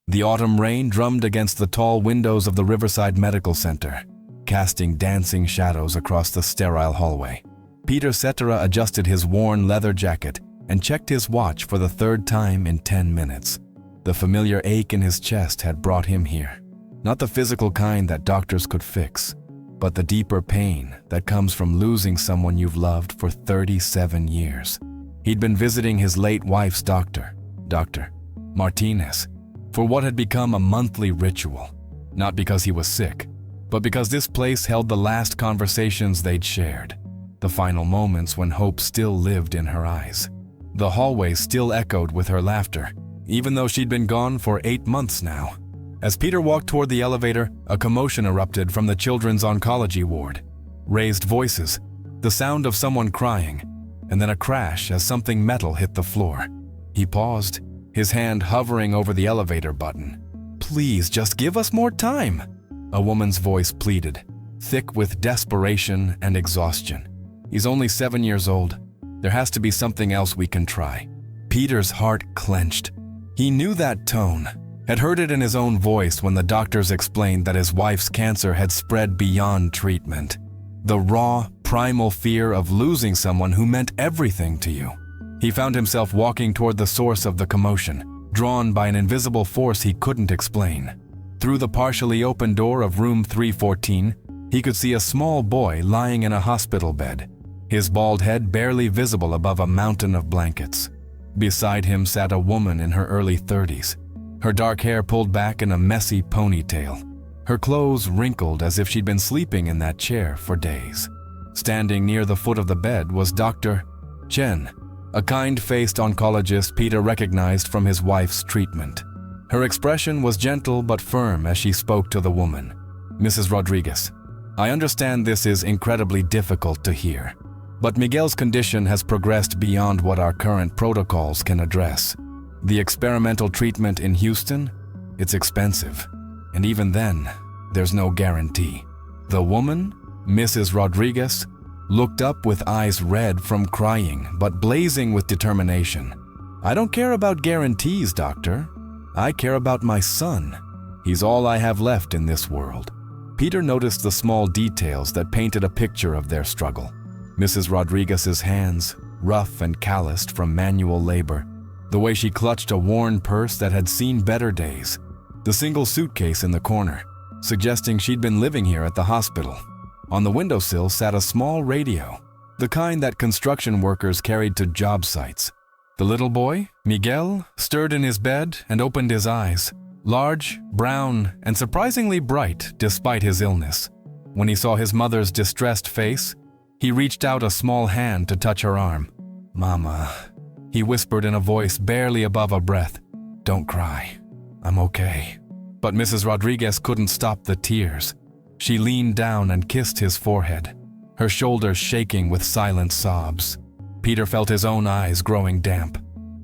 The autumn rain drummed against the tall windows of the Riverside Medical Center, casting dancing shadows across the sterile hallway. Peter Cetera adjusted his worn leather jacket and checked his watch for the third time in 10 minutes. The familiar ache in his chest had brought him here. Not the physical kind that doctors could fix, but the deeper pain that comes from losing someone you've loved for 37 years. He'd been visiting his late wife's doctor, Dr. Martinez, for what had become a monthly ritual. Not because he was sick, but because this place held the last conversations they'd shared, the final moments when hope still lived in her eyes. The hallway still echoed with her laughter, even though she'd been gone for 8 months now. As Peter walked toward the elevator, a commotion erupted from the children's oncology ward. Raised voices, the sound of someone crying, and then a crash as something metal hit the floor. He paused, his hand hovering over the elevator button. "Please, just give us more time," a woman's voice pleaded, thick with desperation and exhaustion. "He's only 7 years old. There has to be something else we can try." Peter's heart clenched. He knew that tone, had heard it in his own voice when the doctors explained that his wife's cancer had spread beyond treatment. The raw, primal fear of losing someone who meant everything to you. He found himself walking toward the source of the commotion, drawn by an invisible force he couldn't explain. Through the partially open door of room 314, he could see a small boy lying in a hospital bed, his bald head barely visible above a mountain of blankets. Beside him sat a woman in her early 30s, her dark hair pulled back in a messy ponytail, her clothes wrinkled as if she'd been sleeping in that chair for days. Standing near the foot of the bed was Dr. Chen, a kind-faced oncologist Peter recognized from his wife's treatment. Her expression was gentle but firm as she spoke to the woman. "Mrs. Rodriguez, I understand this is incredibly difficult to hear, but Miguel's condition has progressed beyond what our current protocols can address. The experimental treatment in Houston, it's expensive, and even then, there's no guarantee." The woman, Mrs. Rodriguez, looked up with eyes red from crying but blazing with determination. "I don't care about guarantees, doctor. I care about my son. He's all I have left in this world." Peter noticed the small details that painted a picture of their struggle. Mrs. Rodriguez's hands, rough and calloused from manual labor, the way she clutched a worn purse that had seen better days, the single suitcase in the corner, suggesting she'd been living here at the hospital. On the windowsill sat a small radio, the kind that construction workers carried to job sites. The little boy, Miguel, stirred in his bed and opened his eyes, large, brown, and surprisingly bright despite his illness. When he saw his mother's distressed face, he reached out a small hand to touch her arm. "Mama," he whispered in a voice barely above a breath. "Don't cry. I'm okay." But Mrs. Rodriguez couldn't stop the tears. She leaned down and kissed his forehead, her shoulders shaking with silent sobs. Peter felt his own eyes growing damp.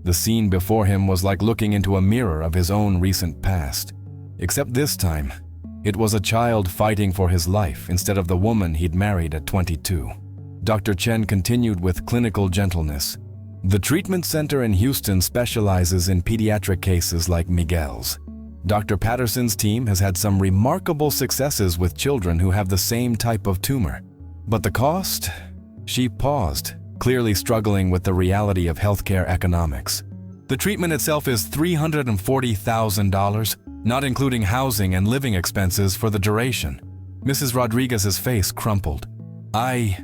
The scene before him was like looking into a mirror of his own recent past. Except this time, it was a child fighting for his life instead of the woman he'd married at 22. Dr. Chen continued with clinical gentleness. "The treatment center in Houston specializes in pediatric cases like Miguel's. Dr. Patterson's team has had some remarkable successes with children who have the same type of tumor. But the cost?" She paused, clearly struggling with the reality of healthcare economics. "The treatment itself is $340,000, not including housing and living expenses for the duration." Mrs. Rodriguez's face crumpled. I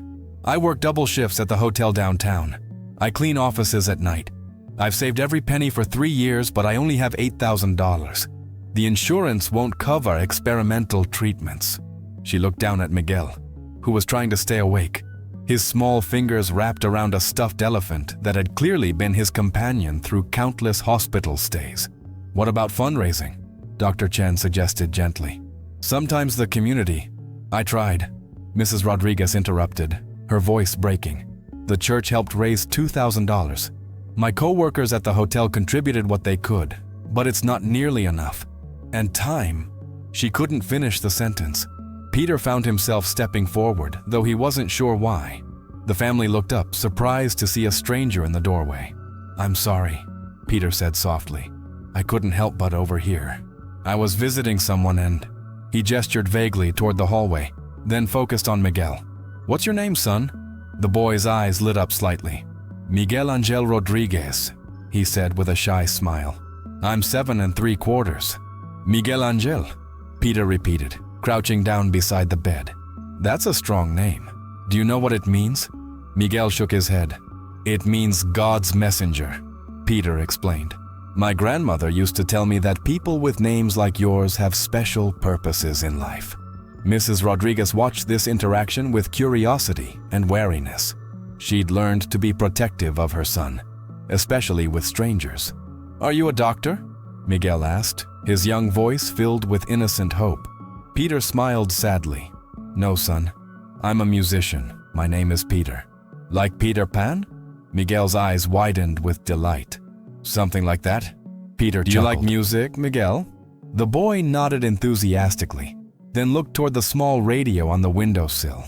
work double shifts at the hotel downtown. I clean offices at night. I've saved every penny for 3 years, but I only have $8,000. The insurance won't cover experimental treatments." She looked down at Miguel, who was trying to stay awake, his small fingers wrapped around a stuffed elephant that had clearly been his companion through countless hospital stays. "What about fundraising?" Dr. Chen suggested gently. "Sometimes the community." "I tried," Mrs. Rodriguez interrupted, her voice breaking. "The church helped raise $2,000. My co-workers at the hotel contributed what they could, but it's not nearly enough. And time." She couldn't finish the sentence. Peter found himself stepping forward, though he wasn't sure why. The family looked up, surprised to see a stranger in the doorway. "I'm sorry," Peter said softly. "I couldn't help but overhear." I was visiting someone and he gestured vaguely toward the hallway, then focused on Miguel. What's your name, son? The boy's eyes lit up slightly. Miguel Angel Rodriguez, he said with a shy smile. I'm 7 3/4. Miguel Angel, Peter repeated, crouching down beside the bed. That's a strong name. Do you know what it means? Miguel shook his head. It means God's messenger, Peter explained. My grandmother used to tell me that people with names like yours have special purposes in life. Mrs. Rodriguez watched this interaction with curiosity and wariness. She'd learned to be protective of her son, especially with strangers. Are you a doctor? Miguel asked, his young voice filled with innocent hope. Peter smiled sadly. No, son. I'm a musician. My name is Peter. Like Peter Pan? Miguel's eyes widened with delight. Something like that? Peter chuckled. Do you like music, Miguel? The boy nodded enthusiastically, then looked toward the small radio on the windowsill.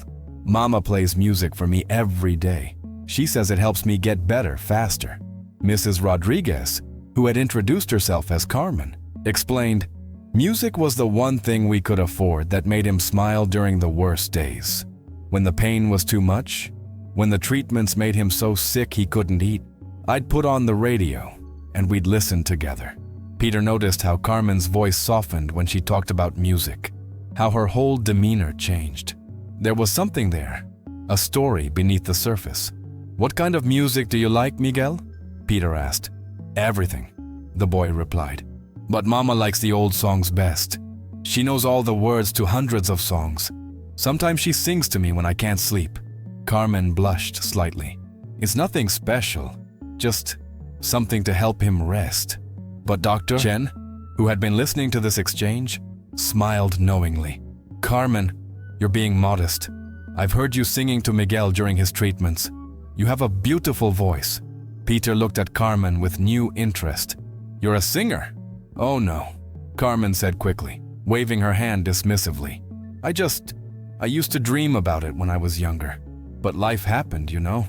Mama plays music for me every day. She says it helps me get better faster. Mrs. Rodriguez, who had introduced herself as Carmen, explained, music was the one thing we could afford that made him smile during the worst days. When the pain was too much, when the treatments made him so sick he couldn't eat, I'd put on the radio and we'd listen together. Peter noticed how Carmen's voice softened when she talked about music, how her whole demeanor changed. There was something there, a story beneath the surface. What kind of music do you like, Miguel? Peter asked. Everything, the boy replied. But Mama likes the old songs best. She knows all the words to hundreds of songs. Sometimes she sings to me when I can't sleep. Carmen blushed slightly. It's nothing special, just something to help him rest. But Dr. Chen, who had been listening to this exchange, smiled knowingly. Carmen, you're being modest. I've heard you singing to Miguel during his treatments. You have a beautiful voice. Peter looked at Carmen with new interest. You're a singer? Oh no, Carmen said quickly, waving her hand dismissively. I used to dream about it when I was younger. But life happened, you know.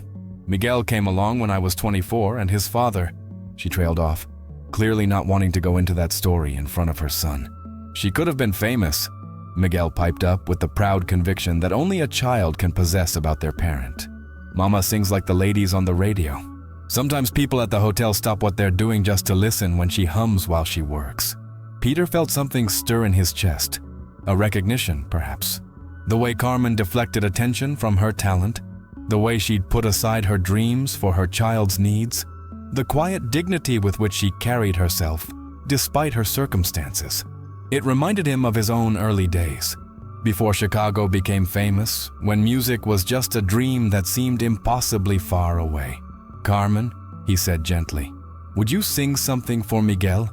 Miguel came along when I was 24 and his father, she trailed off, clearly not wanting to go into that story in front of her son. She could have been famous, Miguel piped up with the proud conviction that only a child can possess about their parent. Mama sings like the ladies on the radio. Sometimes people at the hotel stop what they're doing just to listen when she hums while she works. Peter felt something stir in his chest, a recognition, perhaps. The way Carmen deflected attention from her talent, the way she'd put aside her dreams for her child's needs, the quiet dignity with which she carried herself, despite her circumstances. It reminded him of his own early days, before Chicago became famous, when music was just a dream that seemed impossibly far away. Carmen, he said gently, would you sing something for Miguel?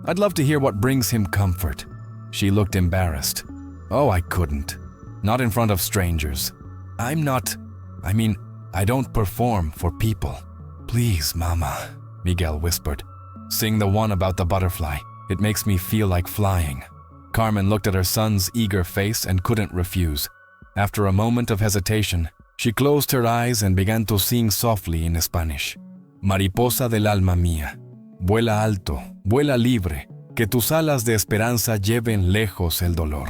I'd love to hear what brings him comfort. She looked embarrassed. Oh, I couldn't. Not in front of strangers. I don't perform for people. Please, Mama, Miguel whispered. Sing the one about the butterfly. It makes me feel like flying. Carmen looked at her son's eager face and couldn't refuse. After a moment of hesitation, she closed her eyes and began to sing softly in Spanish. Mariposa del alma mía, vuela alto, vuela libre, que tus alas de esperanza lleven lejos el dolor.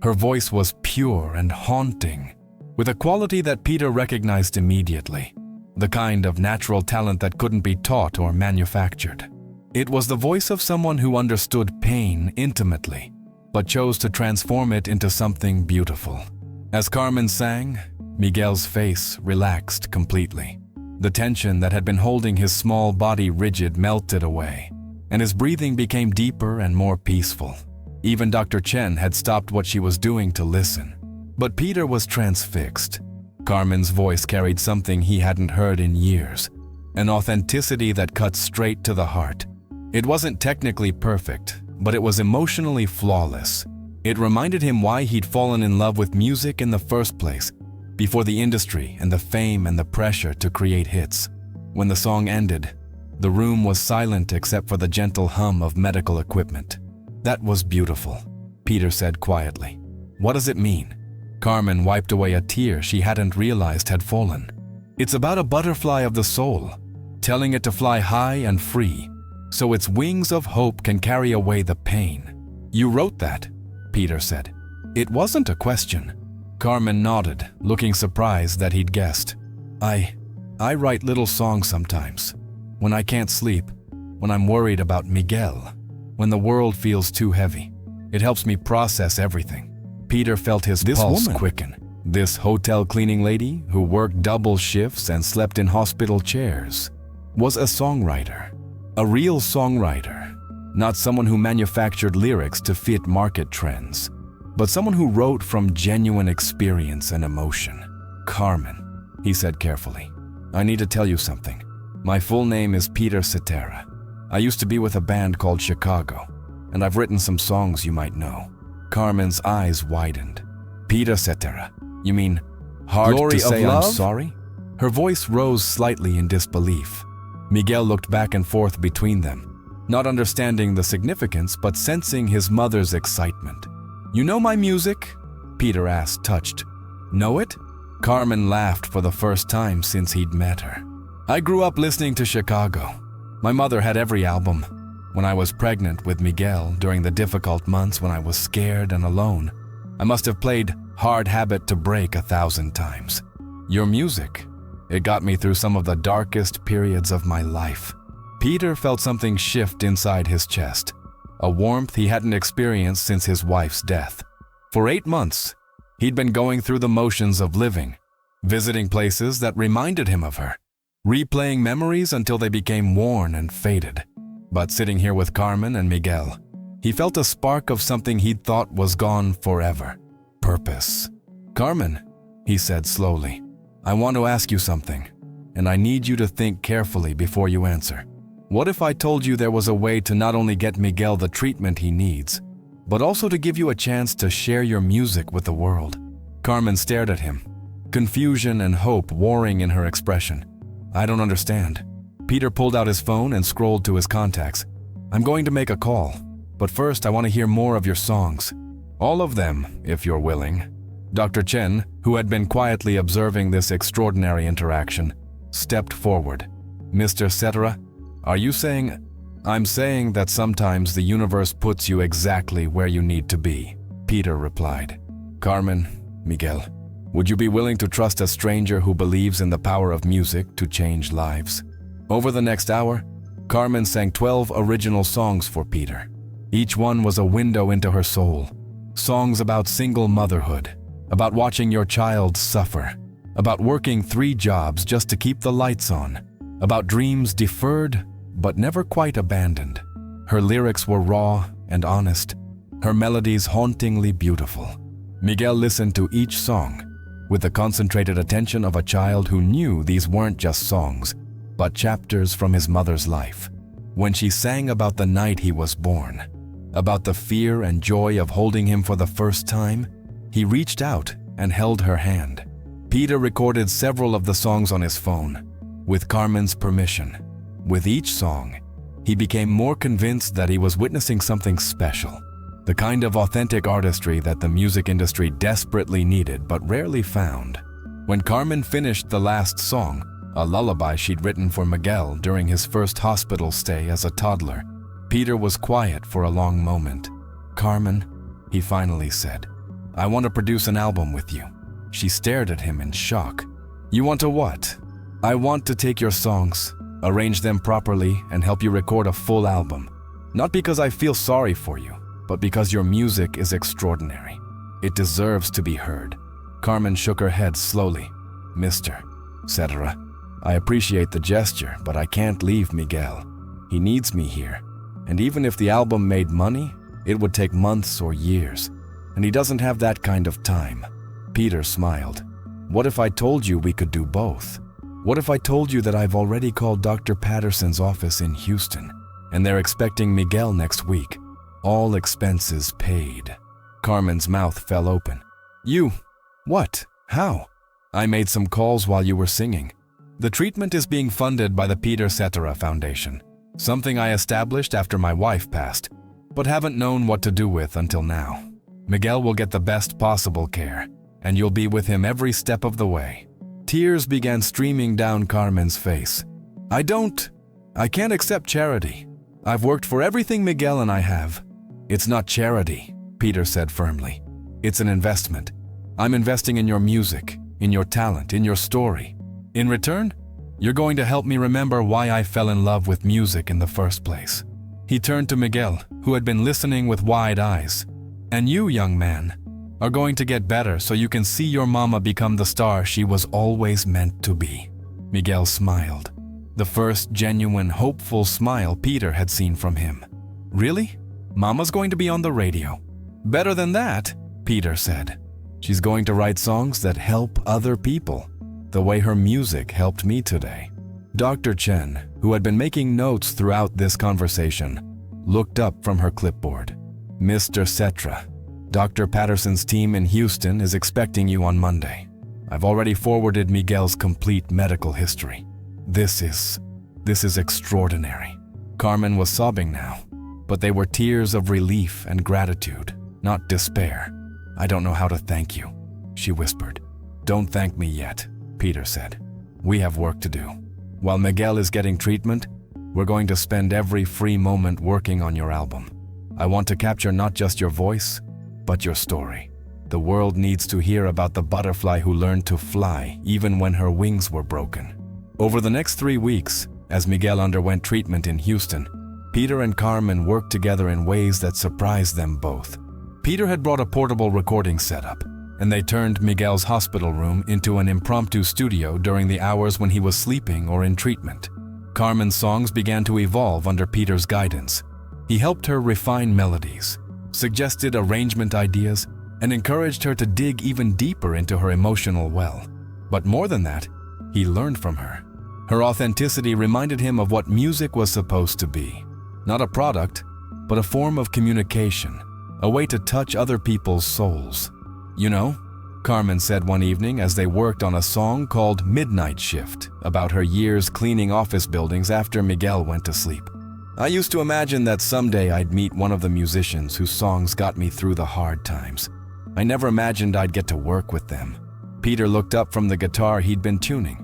Her voice was pure and haunting, with a quality that Peter recognized immediately, the kind of natural talent that couldn't be taught or manufactured. It was the voice of someone who understood pain intimately, but chose to transform it into something beautiful. As Carmen sang, Miguel's face relaxed completely. The tension that had been holding his small body rigid melted away, and his breathing became deeper and more peaceful. Even Dr. Chen had stopped what she was doing to listen. But Peter was transfixed. Carmen's voice carried something he hadn't heard in years, an authenticity that cut straight to the heart. It wasn't technically perfect, but it was emotionally flawless. It reminded him why he'd fallen in love with music in the first place, before the industry and the fame and the pressure to create hits. When the song ended, the room was silent except for the gentle hum of medical equipment. That was beautiful, Peter said quietly. What does it mean? Carmen wiped away a tear she hadn't realized had fallen. It's about a butterfly of the soul, telling it to fly high and free, so its wings of hope can carry away the pain. You wrote that, Peter said. It wasn't a question. Carmen nodded, looking surprised that he'd guessed. I write little songs sometimes. When I can't sleep, when I'm worried about Miguel, when the world feels too heavy. It helps me process everything. Peter felt his pulse quicken. This hotel cleaning lady, who worked double shifts and slept in hospital chairs, was a songwriter. A real songwriter. Not someone who manufactured lyrics to fit market trends, but someone who wrote from genuine experience and emotion. Carmen, he said carefully, I need to tell you something. My full name is Peter Cetera. I used to be with a band called Chicago, and I've written some songs you might know. Carmen's eyes widened. Peter Cetera, you mean hard Glory to say of I'm Love? sorry? Her voice rose slightly in disbelief. Miguel looked back and forth between them, not understanding the significance but sensing his mother's excitement. You know my music? Peter asked, touched. Know it? Carmen laughed for the first time since he'd met her. I grew up listening to Chicago. My mother had every album. When I was pregnant with Miguel during the difficult months when I was scared and alone, I must have played Hard Habit to Break 1,000 times. Your music, it got me through some of the darkest periods of my life. Peter felt something shift inside his chest, a warmth he hadn't experienced since his wife's death. For 8 months, he'd been going through the motions of living, visiting places that reminded him of her, replaying memories until they became worn and faded. But sitting here with Carmen and Miguel, he felt a spark of something he'd thought was gone forever. Purpose. Carmen, he said slowly, I want to ask you something, and I need you to think carefully before you answer. What if I told you there was a way to not only get Miguel the treatment he needs, but also to give you a chance to share your music with the world? Carmen stared at him, confusion and hope warring in her expression. I don't understand. Peter pulled out his phone and scrolled to his contacts. I'm going to make a call, but first I want to hear more of your songs. All of them, if you're willing. Dr. Chen, who had been quietly observing this extraordinary interaction, stepped forward. Mr. Cetera, are you saying? I'm saying that sometimes the universe puts you exactly where you need to be, Peter replied. Carmen, Miguel, would you be willing to trust a stranger who believes in the power of music to change lives? Over the next hour, Carmen sang 12 original songs for Peter. Each one was a window into her soul. Songs about single motherhood, about watching your child suffer, about working 3 jobs just to keep the lights on, about dreams deferred but never quite abandoned. Her lyrics were raw and honest, her melodies hauntingly beautiful. Miguel listened to each song with the concentrated attention of a child who knew these weren't just songs, but chapters from his mother's life. When she sang about the night he was born, about the fear and joy of holding him for the first time, he reached out and held her hand. Peter recorded several of the songs on his phone, with Carmen's permission. With each song, he became more convinced that he was witnessing something special, the kind of authentic artistry that the music industry desperately needed but rarely found. When Carmen finished the last song, a lullaby she'd written for Miguel during his first hospital stay as a toddler, Peter was quiet for a long moment. Carmen, he finally said, I want to produce an album with you. She stared at him in shock. You want to what? I want to take your songs, arrange them properly, and help you record a full album. Not because I feel sorry for you, but because your music is extraordinary. It deserves to be heard. Carmen shook her head slowly. Mr. Cetera, I appreciate the gesture, but I can't leave Miguel. He needs me here. And even if the album made money, it would take months or years. And he doesn't have that kind of time. Peter smiled. What if I told you we could do both? What if I told you that I've already called Dr. Patterson's office in Houston, and they're expecting Miguel next week? All expenses paid. Carmen's mouth fell open. You? What? How? I made some calls while you were singing. The treatment is being funded by the Peter Cetera Foundation, something I established after my wife passed, but haven't known what to do with until now. Miguel will get the best possible care, and you'll be with him every step of the way. Tears began streaming down Carmen's face. I can't accept charity. I've worked for everything Miguel and I have. It's not charity, Peter said firmly. It's an investment. I'm investing in your music, in your talent, in your story. In return, you're going to help me remember why I fell in love with music in the first place. He turned to Miguel, who had been listening with wide eyes. And you, young man, are going to get better so you can see your mama become the star she was always meant to be. Miguel smiled. The first genuine, hopeful smile Peter had seen from him. Really? Mama's going to be on the radio. Better than that, Peter said. She's going to write songs that help other people, the way her music helped me today. Dr. Chen, who had been making notes throughout this conversation, looked up from her clipboard. Mr. Cetra, Dr. Patterson's team in Houston is expecting you on Monday. I've already forwarded Miguel's complete medical history. This is extraordinary. Carmen was sobbing now, but they were tears of relief and gratitude, not despair. I don't know how to thank you, she whispered. Don't thank me yet, Peter said. We have work to do. While Miguel is getting treatment, we're going to spend every free moment working on your album. I want to capture not just your voice, but your story. The world needs to hear about the butterfly who learned to fly even when her wings were broken. Over the next 3 weeks, as Miguel underwent treatment in Houston, Peter and Carmen worked together in ways that surprised them both. Peter had brought a portable recording setup, and they turned Miguel's hospital room into an impromptu studio during the hours when he was sleeping or in treatment. Carmen's songs began to evolve under Peter's guidance. He helped her refine melodies, suggested arrangement ideas, and encouraged her to dig even deeper into her emotional well. But more than that, he learned from her. Her authenticity reminded him of what music was supposed to be. Not a product, but a form of communication, a way to touch other people's souls. You know, Carmen said one evening as they worked on a song called Midnight Shift about her years cleaning office buildings after Miguel went to sleep. I used to imagine that someday I'd meet one of the musicians whose songs got me through the hard times. I never imagined I'd get to work with them. Peter looked up from the guitar he'd been tuning.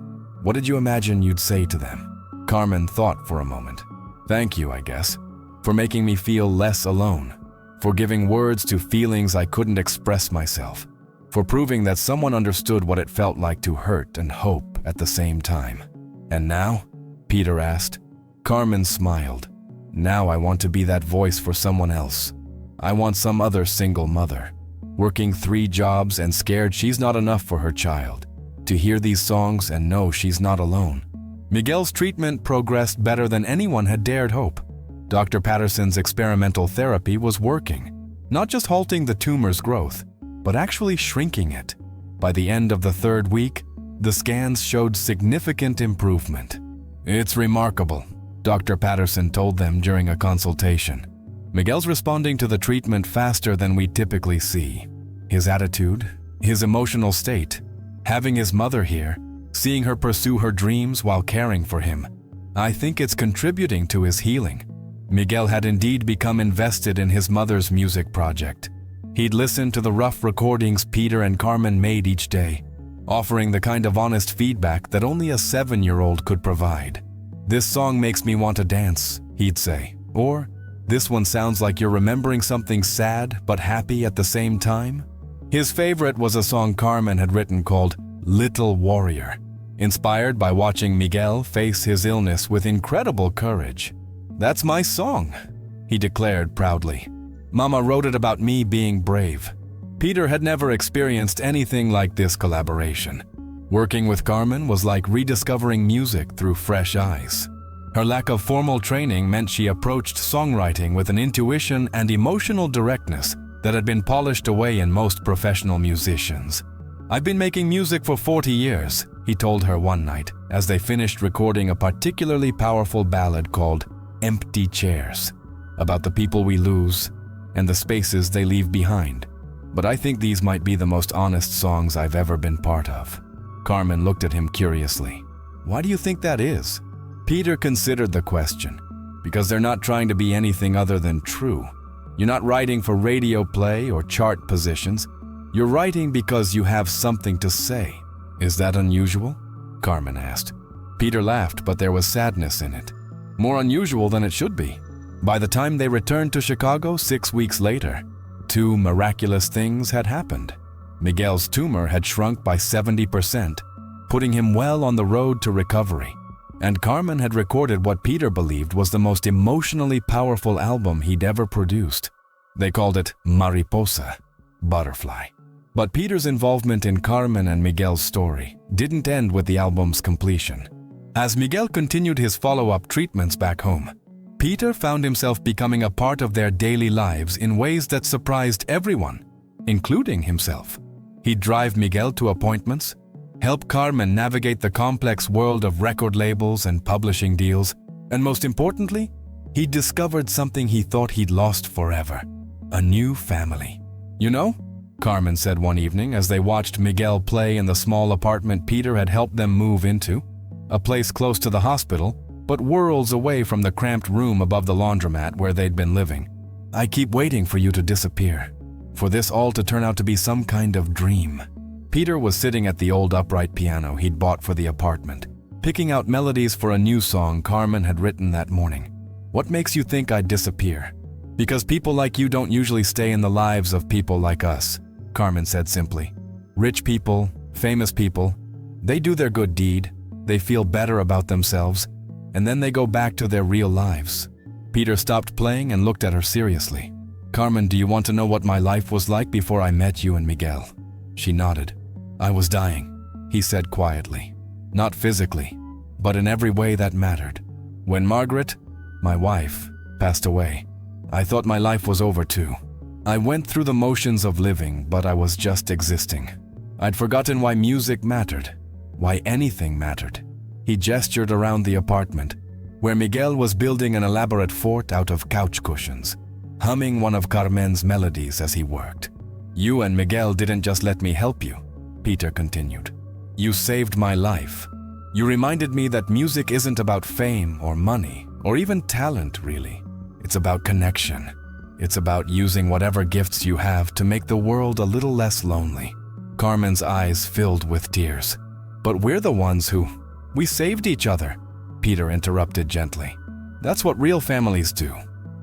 What did you imagine you'd say to them? Carmen thought for a moment. Thank you, I guess, for making me feel less alone, for giving words to feelings I couldn't express myself, for proving that someone understood what it felt like to hurt and hope at the same time. And now? Peter asked. Carmen smiled. Now I want to be that voice for someone else. I want some other single mother, working 3 jobs and scared she's not enough for her child, to hear these songs and know she's not alone. Miguel's treatment progressed better than anyone had dared hope. Dr. Patterson's experimental therapy was working, not just halting the tumor's growth, but actually shrinking it. By the end of the 3rd week, the scans showed significant improvement. It's remarkable, Dr. Patterson told them during a consultation. Miguel's responding to the treatment faster than we typically see. His attitude, his emotional state, having his mother here, seeing her pursue her dreams while caring for him, I think it's contributing to his healing. Miguel had indeed become invested in his mother's music project. He'd listened to the rough recordings Peter and Carmen made each day, offering the kind of honest feedback that only a 7-year-old could provide. This song makes me want to dance, he'd say. Or, this one sounds like you're remembering something sad but happy at the same time. His favorite was a song Carmen had written called Little Warrior, inspired by watching Miguel face his illness with incredible courage. That's my song, he declared proudly. Mama wrote it about me being brave. Peter had never experienced anything like this collaboration. Working with Carmen was like rediscovering music through fresh eyes. Her lack of formal training meant she approached songwriting with an intuition and emotional directness that had been polished away in most professional musicians. I've been making music for 40 years, he told her one night as they finished recording a particularly powerful ballad called Empty Chairs, about the people we lose and the spaces they leave behind. But I think these might be the most honest songs I've ever been part of. Carmen looked at him curiously. Why do you think that is? Peter considered the question. Because they're not trying to be anything other than true. You're not writing for radio play or chart positions. You're writing because you have something to say. Is that unusual? Carmen asked. Peter laughed, but there was sadness in it. More unusual than it should be. By the time they returned to Chicago 6 weeks later, two miraculous things had happened. Miguel's tumor had shrunk by 70%, putting him well on the road to recovery. And Carmen had recorded what Peter believed was the most emotionally powerful album he'd ever produced. They called it Mariposa, Butterfly. But Peter's involvement in Carmen and Miguel's story didn't end with the album's completion. As Miguel continued his follow-up treatments back home, Peter found himself becoming a part of their daily lives in ways that surprised everyone, including himself. He'd drive Miguel to appointments, help Carmen navigate the complex world of record labels and publishing deals, and most importantly, he discovered something he thought he'd lost forever: a new family. "You know," Carmen said one evening as they watched Miguel play in the small apartment Peter had helped them move into, a place close to the hospital, but worlds away from the cramped room above the laundromat where they'd been living. "I keep waiting for you to disappear, for this all to turn out to be some kind of dream." Peter was sitting at the old upright piano he'd bought for the apartment, picking out melodies for a new song Carmen had written that morning. "What makes you think I'd disappear?" "Because people like you don't usually stay in the lives of people like us," Carmen said simply. "Rich people, famous people, they do their good deed, they feel better about themselves, and then they go back to their real lives." Peter stopped playing and looked at her seriously. "Carmen, do you want to know what my life was like before I met you and Miguel?" She nodded. "I was dying," he said quietly. "Not physically, but in every way that mattered. When Margaret, my wife, passed away, I thought my life was over too. I went through the motions of living, but I was just existing. I'd forgotten why music mattered, why anything mattered." He gestured around the apartment, where Miguel was building an elaborate fort out of couch cushions, humming one of Carmen's melodies as he worked. "You and Miguel didn't just let me help you," Peter continued. "You saved my life. You reminded me that music isn't about fame or money, or even talent, really. It's about connection. It's about using whatever gifts you have to make the world a little less lonely." Carmen's eyes filled with tears. "But we're the ones who... We saved each other," Peter interrupted gently. "That's what real families do."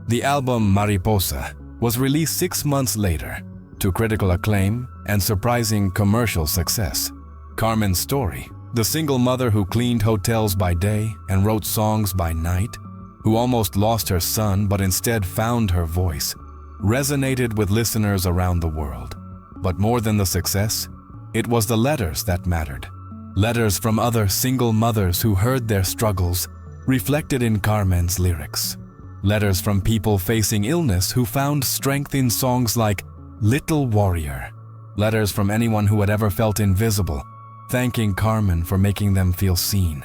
The album Mariposa was released 6 months later, to critical acclaim and surprising commercial success. Carmen's story, the single mother who cleaned hotels by day and wrote songs by night, who almost lost her son but instead found her voice, resonated with listeners around the world. But more than the success, it was the letters that mattered. Letters from other single mothers who heard their struggles, reflected in Carmen's lyrics. Letters from people facing illness who found strength in songs like Little Warrior. Letters from anyone who had ever felt invisible, thanking Carmen for making them feel seen.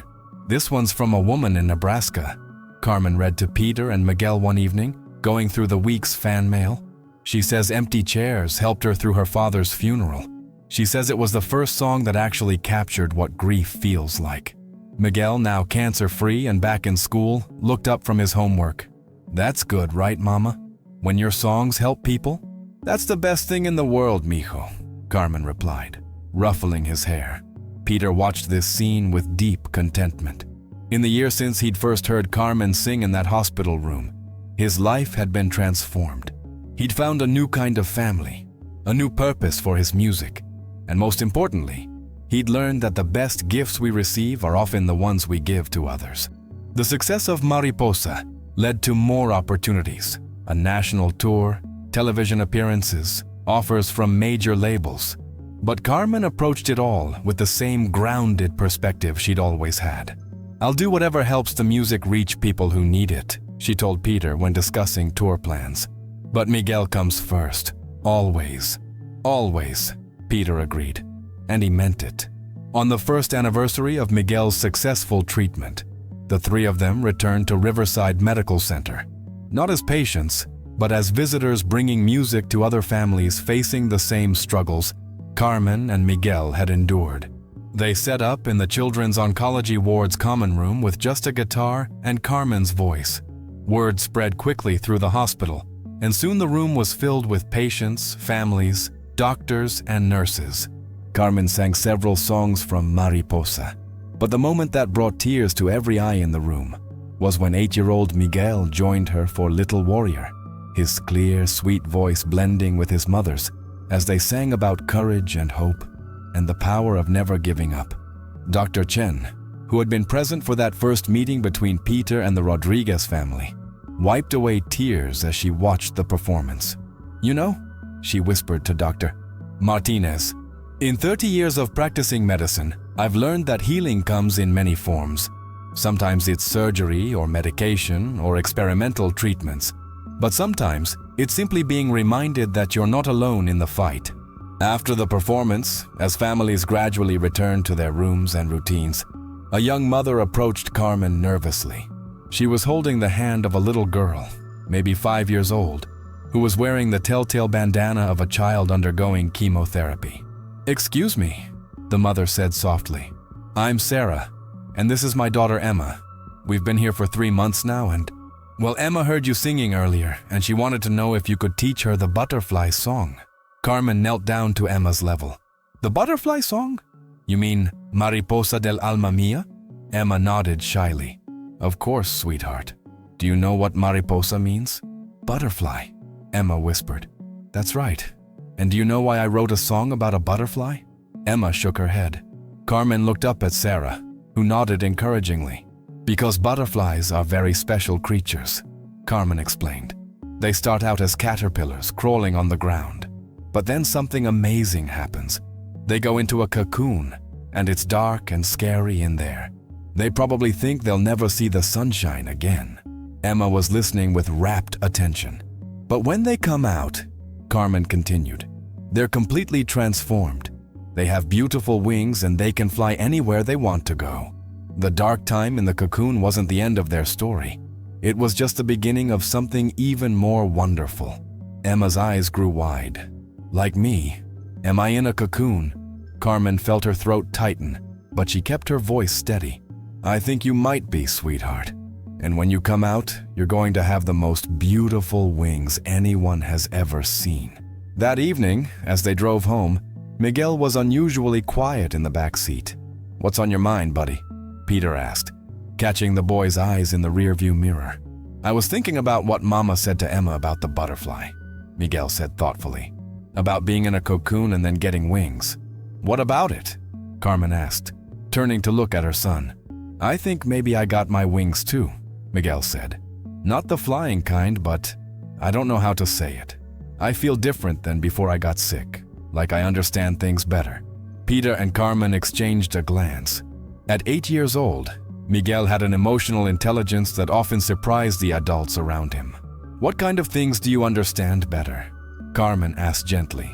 "This one's from a woman in Nebraska," Carmen read to Peter and Miguel one evening, going through the week's fan mail. She says empty chairs helped her through her father's funeral. She says it was the first song that actually captured what grief feels like. Miguel, now cancer-free and back in school, looked up from his homework. "That's good, right, Mama? When your songs help people? That's the best thing in the world, mijo," Carmen replied, ruffling his hair. Peter watched this scene with deep contentment. In the year since he'd first heard Carmen sing in that hospital room, his life had been transformed. He'd found a new kind of family, a new purpose for his music, and most importantly, he'd learned that the best gifts we receive are often the ones we give to others. The success of Mariposa led to more opportunities, a national tour, television appearances, offers from major labels. But Carmen approached it all with the same grounded perspective she'd always had. "I'll do whatever helps the music reach people who need it," she told Peter when discussing tour plans. "But Miguel comes first. Always. Always," Peter agreed. And he meant it. On the first anniversary of Miguel's successful treatment, the three of them returned to Riverside Medical Center, not as patients, but as visitors bringing music to other families facing the same struggles Carmen and Miguel had endured. They set up in the Children's Oncology Ward's common room with just a guitar and Carmen's voice. Word spread quickly through the hospital, and soon the room was filled with patients, families, doctors, and nurses. Carmen sang several songs from Mariposa, but the moment that brought tears to every eye in the room was when 8-year-old Miguel joined her for Little Warrior, his clear, sweet voice blending with his mother's as they sang about courage and hope and the power of never giving up. Dr. Chen, who had been present for that first meeting between Peter and the Rodriguez family, wiped away tears as she watched the performance. "You know," she whispered to Dr. Martinez, "in 30 years of practicing medicine, I've learned that healing comes in many forms. Sometimes it's surgery or medication or experimental treatments, but sometimes it's simply being reminded that you're not alone in the fight." After the performance, as families gradually returned to their rooms and routines, a young mother approached Carmen nervously. She was holding the hand of a little girl, maybe 5 years old, who was wearing the telltale bandana of a child undergoing chemotherapy. "Excuse me," the mother said softly. "I'm Sarah, and this is my daughter Emma. We've been here for 3 months now and, well, Emma heard you singing earlier, and she wanted to know if you could teach her the butterfly song." Carmen knelt down to Emma's level. "The butterfly song? You mean Mariposa del Alma Mia?" Emma nodded shyly. "Of course, sweetheart. Do you know what mariposa means?" "Butterfly," Emma whispered. "That's right. And do you know why I wrote a song about a butterfly?" Emma shook her head. Carmen looked up at Sarah, who nodded encouragingly. "Because butterflies are very special creatures," Carmen explained. "They start out as caterpillars crawling on the ground. But then something amazing happens. They go into a cocoon, and it's dark and scary in there. They probably think they'll never see the sunshine again." Emma was listening with rapt attention. "But when they come out," Carmen continued, "they're completely transformed. They have beautiful wings and they can fly anywhere they want to go. The dark time in the cocoon wasn't the end of their story. It was just the beginning of something even more wonderful." Emma's eyes grew wide. "Like me, am I in a cocoon?" Carmen felt her throat tighten, but she kept her voice steady. "I think you might be, sweetheart. And when you come out, you're going to have the most beautiful wings anyone has ever seen." That evening, as they drove home, Miguel was unusually quiet in the back seat. "What's on your mind, buddy?" Peter asked, catching the boy's eyes in the rearview mirror. "I was thinking about what Mama said to Emma about the butterfly," Miguel said thoughtfully. "About being in a cocoon and then getting wings." "What about it?" Carmen asked, turning to look at her son. "I think maybe I got my wings too," Miguel said. "Not the flying kind, but I don't know how to say it. I feel different than before I got sick, like I understand things better." Peter and Carmen exchanged a glance. At 8 years old, Miguel had an emotional intelligence that often surprised the adults around him. "What kind of things do you understand better?" Carmen asked gently.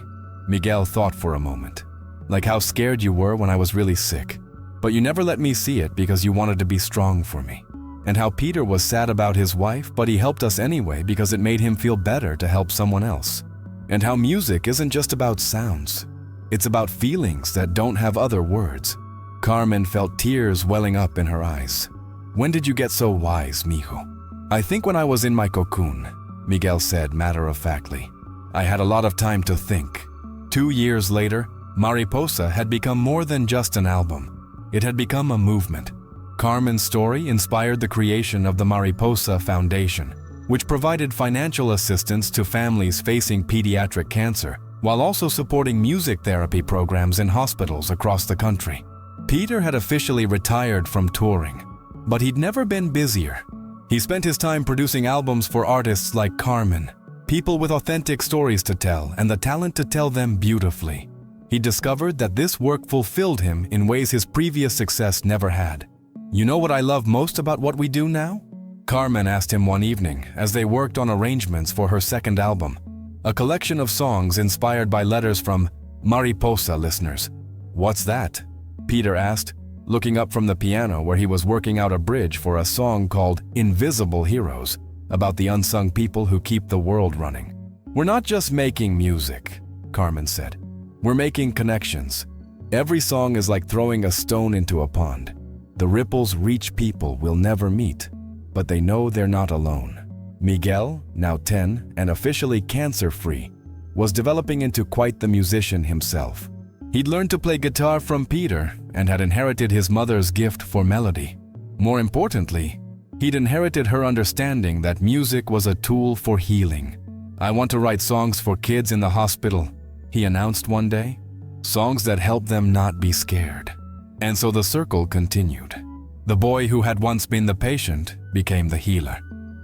Miguel thought for a moment. "Like how scared you were when I was really sick, but you never let me see it because you wanted to be strong for me. And how Peter was sad about his wife, but he helped us anyway because it made him feel better to help someone else. And how music isn't just about sounds. It's about feelings that don't have other words." Carmen felt tears welling up in her eyes. "When did you get so wise, mijo?" "I think when I was in my cocoon," Miguel said matter-of-factly. "I had a lot of time to think." 2 years later, Mariposa had become more than just an album. It had become a movement. Carmen's story inspired the creation of the Mariposa Foundation, which provided financial assistance to families facing pediatric cancer, while also supporting music therapy programs in hospitals across the country. Peter had officially retired from touring, but he'd never been busier. He spent his time producing albums for artists like Carmen, people with authentic stories to tell and the talent to tell them beautifully. He discovered that this work fulfilled him in ways his previous success never had. "You know what I love most about what we do now?" Carmen asked him one evening as they worked on arrangements for her second album, a collection of songs inspired by letters from Mariposa listeners. "What's that?" Peter asked, looking up from the piano where he was working out a bridge for a song called Invisible Heroes, about the unsung people who keep the world running. "We're not just making music," Carmen said. "We're making connections. Every song is like throwing a stone into a pond. The ripples reach people we'll never meet, but they know they're not alone." Miguel, now 10 and officially cancer-free, was developing into quite the musician himself. He'd learned to play guitar from Peter and had inherited his mother's gift for melody. More importantly, He'd inherited her understanding that music was a tool for healing. "I want to write songs for kids in the hospital," he announced one day. Songs that help them not be scared. And so the circle continued. The boy who had once been the patient became the healer.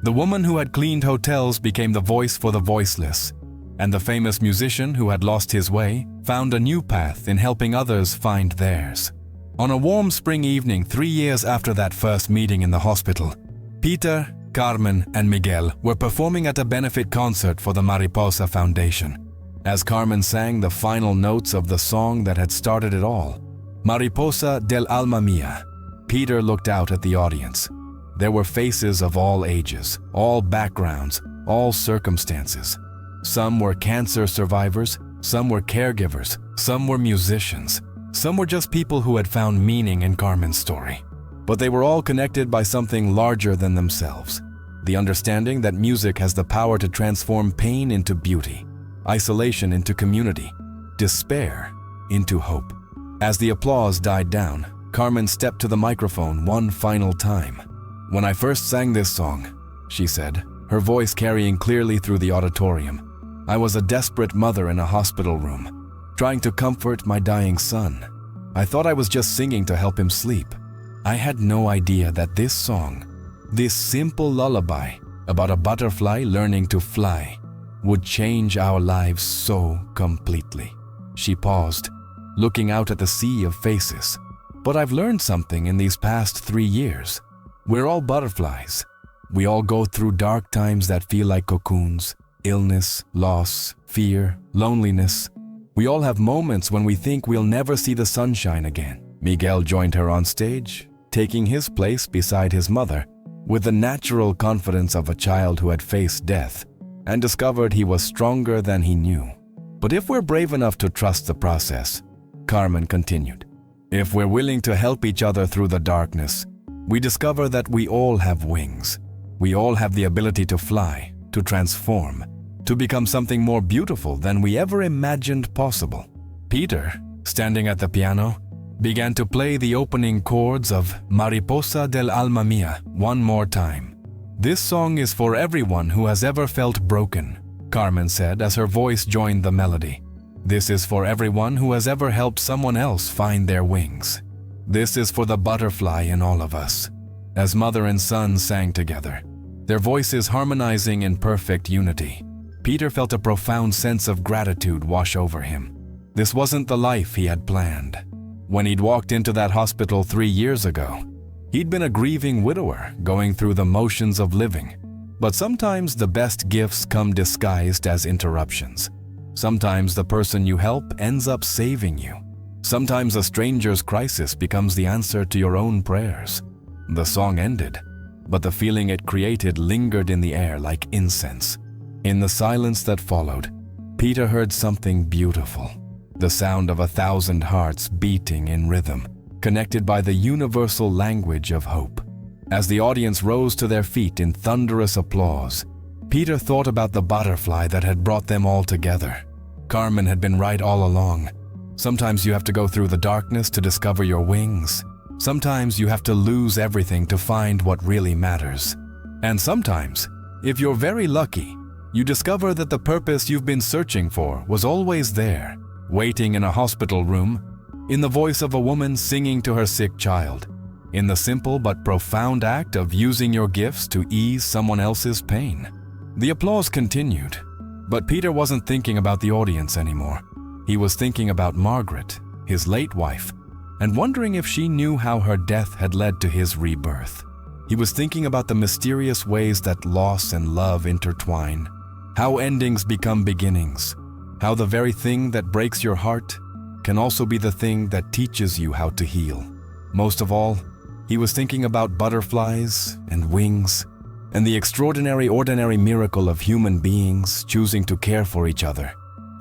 The woman who had cleaned hotels became the voice for the voiceless. And the famous musician who had lost his way found a new path in helping others find theirs. On a warm spring evening 3 years after that first meeting in the hospital, Peter, Carmen, and Miguel were performing at a benefit concert for the Mariposa Foundation. As Carmen sang the final notes of the song that had started it all, Mariposa del Alma Mia, Peter looked out at the audience. There were faces of all ages, all backgrounds, all circumstances. Some were cancer survivors, some were caregivers, some were musicians, some were just people who had found meaning in Carmen's story. But they were all connected by something larger than themselves, the understanding that music has the power to transform pain into beauty, isolation into community, despair into hope. As the applause died down, Carmen stepped to the microphone one final time. "When I first sang this song," she said, her voice carrying clearly through the auditorium, "I was a desperate mother in a hospital room, trying to comfort my dying son. I thought I was just singing to help him sleep. I had no idea that this song, this simple lullaby about a butterfly learning to fly, would change our lives so completely." She paused, looking out at the sea of faces. "But I've learned something in these past 3 years. We're all butterflies. We all go through dark times that feel like cocoons, illness, loss, fear, loneliness. We all have moments when we think we'll never see the sunshine again." Miguel joined her on stage, taking his place beside his mother, with the natural confidence of a child who had faced death and discovered he was stronger than he knew. "But if we're brave enough to trust the process," Carmen continued, "if we're willing to help each other through the darkness, we discover that we all have wings. We all have the ability to fly, to transform, to become something more beautiful than we ever imagined possible." Peter, standing at the piano, began to play the opening chords of Mariposa del Alma Mia one more time. "This song is for everyone who has ever felt broken," Carmen said as her voice joined the melody. "This is for everyone who has ever helped someone else find their wings. This is for the butterfly in all of us." As mother and son sang together, their voices harmonizing in perfect unity, Peter felt a profound sense of gratitude wash over him. This wasn't the life he had planned. When he'd walked into that hospital 3 years ago, he'd been a grieving widower going through the motions of living. But sometimes the best gifts come disguised as interruptions. Sometimes the person you help ends up saving you. Sometimes a stranger's crisis becomes the answer to your own prayers. The song ended, but the feeling it created lingered in the air like incense. In the silence that followed, Peter heard something beautiful. The sound of 1,000 hearts beating in rhythm, connected by the universal language of hope. As the audience rose to their feet in thunderous applause, Peter thought about the butterfly that had brought them all together. Carmen had been right all along. Sometimes you have to go through the darkness to discover your wings. Sometimes you have to lose everything to find what really matters. And sometimes, if you're very lucky, you discover that the purpose you've been searching for was always there, waiting in a hospital room, in the voice of a woman singing to her sick child, in the simple but profound act of using your gifts to ease someone else's pain. The applause continued, but Peter wasn't thinking about the audience anymore. He was thinking about Margaret, his late wife, and wondering if she knew how her death had led to his rebirth. He was thinking about the mysterious ways that loss and love intertwine, how endings become beginnings, how the very thing that breaks your heart can also be the thing that teaches you how to heal. Most of all, he was thinking about butterflies and wings, and the extraordinary ordinary miracle of human beings choosing to care for each other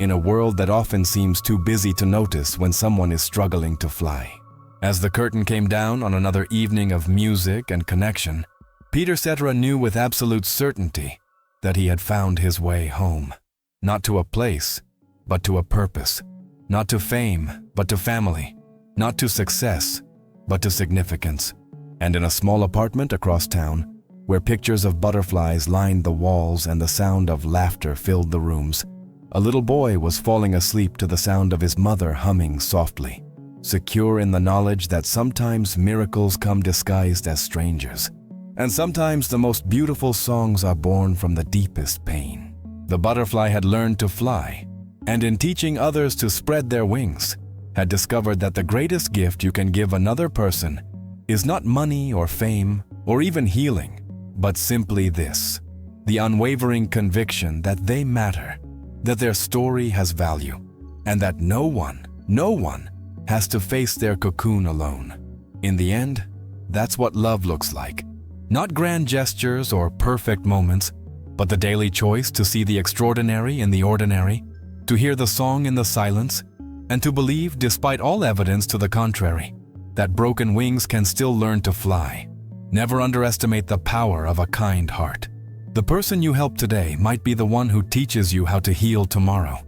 in a world that often seems too busy to notice when someone is struggling to fly. As the curtain came down on another evening of music and connection, Peter Cetera knew with absolute certainty that he had found his way home. Not to a place, but to a purpose. Not to fame, but to family. Not to success, but to significance. And in a small apartment across town, where pictures of butterflies lined the walls and the sound of laughter filled the rooms. A little boy was falling asleep to the sound of his mother humming softly, secure in the knowledge that sometimes miracles come disguised as strangers, and sometimes the most beautiful songs are born from the deepest pain. The butterfly had learned to fly, and in teaching others to spread their wings, had discovered that the greatest gift you can give another person is not money or fame or even healing, but simply this: the unwavering conviction that they matter, that their story has value, and that no one has to face their cocoon alone. In the end, that's what love looks like. Not grand gestures or perfect moments, but the daily choice to see the extraordinary in the ordinary, to hear the song in the silence, and to believe, despite all evidence to the contrary, that broken wings can still learn to fly. Never underestimate the power of a kind heart. The person you help today might be the one who teaches you how to heal tomorrow.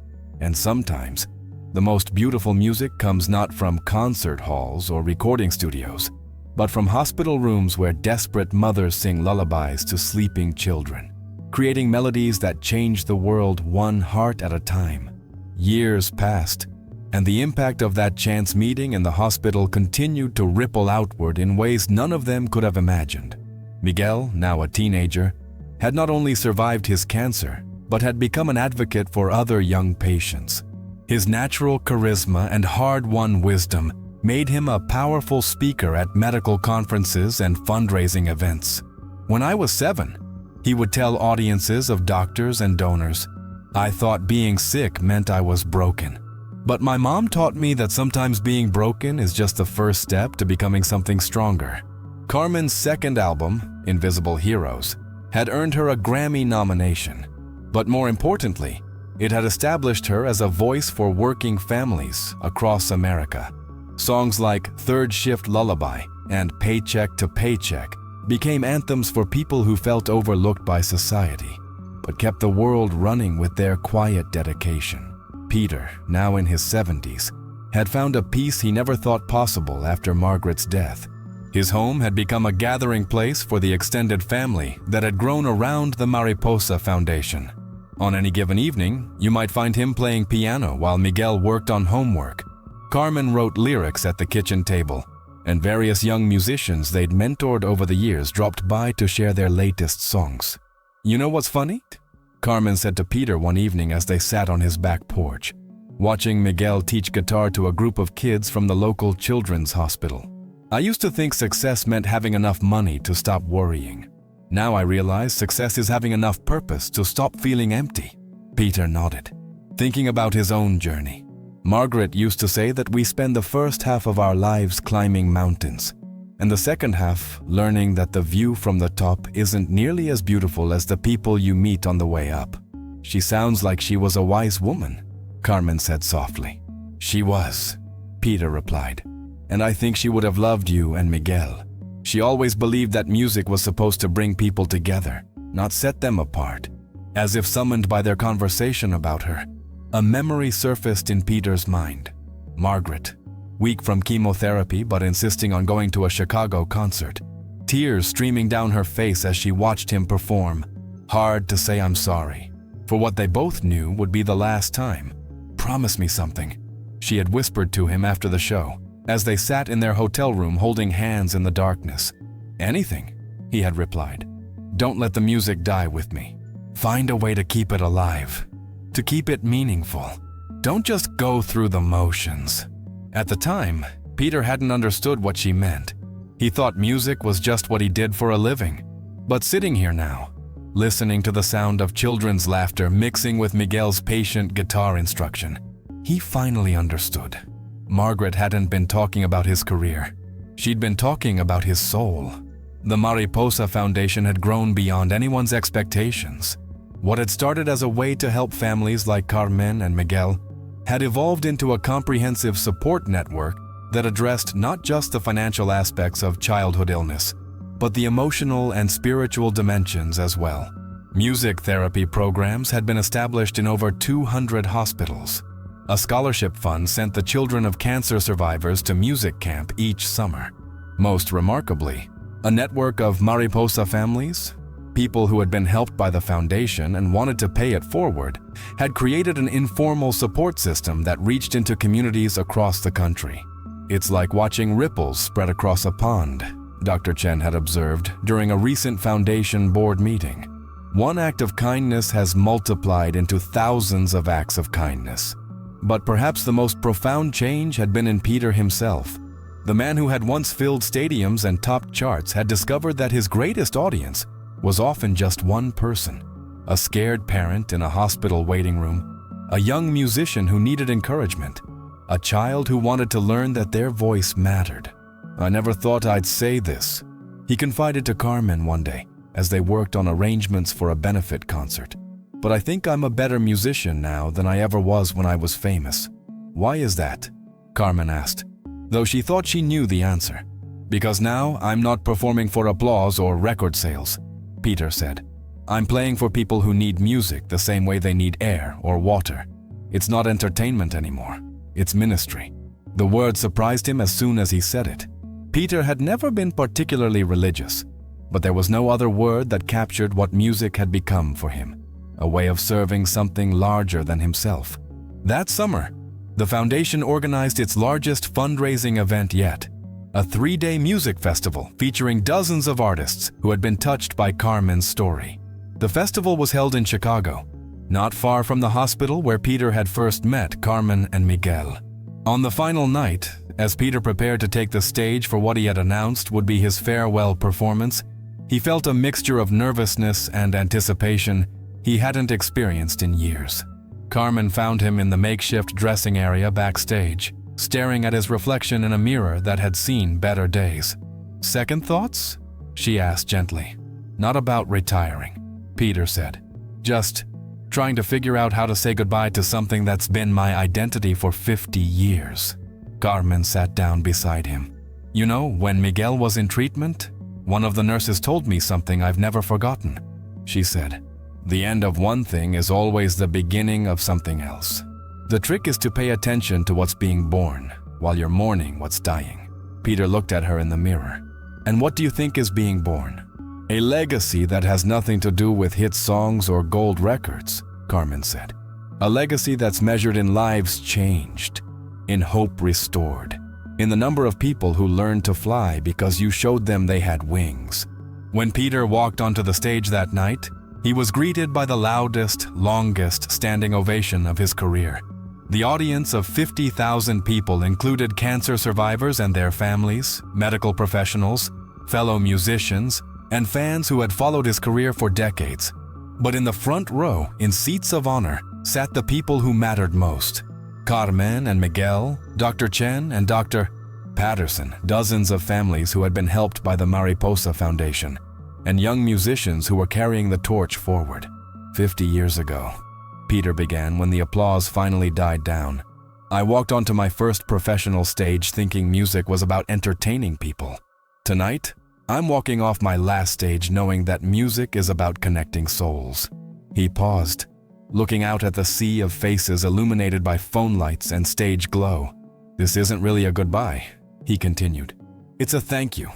And sometimes, the most beautiful music comes not from concert halls or recording studios, but from hospital rooms where desperate mothers sing lullabies to sleeping children, creating melodies that change the world one heart at a time. Years passed, and the impact of that chance meeting in the hospital continued to ripple outward in ways none of them could have imagined. Miguel, now a teenager, had not only survived his cancer, but had become an advocate for other young patients. His natural charisma and hard-won wisdom made him a powerful speaker at medical conferences and fundraising events. When I was 7, he would tell audiences of doctors and donors, "I thought being sick meant I was broken. But my mom taught me that sometimes being broken is just the first step to becoming something stronger." Carmen's second album, Invisible Heroes, had earned her a Grammy nomination. But more importantly, it had established her as a voice for working families across America. Songs like Third Shift Lullaby and Paycheck to Paycheck became anthems for people who felt overlooked by society, but kept the world running with their quiet dedication. Peter, now in his 70s, had found a peace he never thought possible after Margaret's death. His home had become a gathering place for the extended family that had grown around the Mariposa Foundation. On any given evening, you might find him playing piano while Miguel worked on homework. Carmen wrote lyrics at the kitchen table, and various young musicians they'd mentored over the years dropped by to share their latest songs. "You know what's funny?" Carmen said to Peter one evening as they sat on his back porch, watching Miguel teach guitar to a group of kids from the local children's hospital. "I used to think success meant having enough money to stop worrying. Now I realize success is having enough purpose to stop feeling empty." Peter nodded, thinking about his own journey. Margaret used to say that we spend the first half of our lives climbing mountains, and the second half learning that the view from the top isn't nearly as beautiful as the people you meet on the way up. "She sounds like she was a wise woman," Carmen said softly. "She was," Peter replied, "and I think she would have loved you and Miguel. She always believed that music was supposed to bring people together, not set them apart." As if summoned by their conversation about her, a memory surfaced in Peter's mind. Margaret, weak from chemotherapy but insisting on going to a Chicago concert, tears streaming down her face as she watched him perform. Hard to say I'm sorry, for what they both knew would be the last time. "Promise me something," she had whispered to him after the show, as they sat in their hotel room holding hands in the darkness. "Anything," he had replied. "Don't let the music die with me. Find a way to keep it alive, to keep it meaningful. Don't just go through the motions." At the time, Peter hadn't understood what she meant. He thought music was just what he did for a living. But sitting here now, listening to the sound of children's laughter mixing with Miguel's patient guitar instruction, he finally understood. Margaret hadn't been talking about his career. She'd been talking about his soul. The Mariposa Foundation had grown beyond anyone's expectations. What had started as a way to help families like Carmen and Miguel had evolved into a comprehensive support network that addressed not just the financial aspects of childhood illness, but the emotional and spiritual dimensions as well. Music therapy programs had been established in over 200 hospitals. A scholarship fund sent the children of cancer survivors to music camp each summer. Most remarkably, A network of Mariposa families, people who had been helped by the foundation and wanted to pay it forward, had created an informal support system that reached into communities across the country. "It's like watching ripples spread across a pond," Dr. Chen had observed during a recent foundation board meeting. One act of kindness has multiplied into thousands of acts of kindness. But perhaps the most profound change had been in Peter himself. The man who had once filled stadiums and topped charts had discovered that his greatest audience was often just one person: a scared parent in a hospital waiting room, a young musician who needed encouragement, a child who wanted to learn that their voice mattered. "I never thought I'd say this," he confided to Carmen one day as they worked on arrangements for a benefit concert. "But I think I'm a better musician now than I ever was when I was famous." "Why is that?" Carmen asked, though she thought she knew the answer. "Because now I'm not performing for applause or record sales," Peter said. "I'm playing for people who need music the same way they need air or water. It's not entertainment anymore. It's ministry." The word surprised him as soon as he said it. Peter had never been particularly religious, but there was no other word that captured what music had become for him: a way of serving something larger than himself. That summer, the foundation organized its largest fundraising event yet, a 3-day music festival featuring dozens of artists who had been touched by Carmen's story. The festival was held in Chicago, not far from the hospital where Peter had first met Carmen and Miguel. On the final night, as Peter prepared to take the stage for what he had announced would be his farewell performance, he felt a mixture of nervousness and anticipation he hadn't experienced in years. Carmen found him in the makeshift dressing area backstage, staring at his reflection in a mirror that had seen better days. "Second thoughts?" she asked gently. "Not about retiring," Peter said. "Just trying to figure out how to say goodbye to something that's been my identity for 50 years. Carmen sat down beside him. "You know, when Miguel was in treatment, one of the nurses told me something I've never forgotten," she said. "The end of one thing is always the beginning of something else. The trick is to pay attention to what's being born while you're mourning what's dying." Peter looked at her in the mirror. "And what do you think is being born?" "A legacy that has nothing to do with hit songs or gold records," Carmen said. "A legacy that's measured in lives changed, in hope restored, in the number of people who learned to fly because you showed them they had wings." When Peter walked onto the stage that night, he was greeted by the loudest, longest standing ovation of his career. The audience of 50,000 people included cancer survivors and their families, medical professionals, fellow musicians, and fans who had followed his career for decades. But in the front row, in seats of honor, sat the people who mattered most: Carmen and Miguel, Dr. Chen and Dr. Patterson, dozens of families who had been helped by the Mariposa Foundation, and young musicians who were carrying the torch forward. 50 years ago, Peter began when the applause finally died down. "I walked onto my first professional stage thinking music was about entertaining people. Tonight, I'm walking off my last stage knowing that music is about connecting souls." He paused, looking out at the sea of faces illuminated by phone lights and stage glow. "This isn't really a goodbye," he continued. "It's a thank you.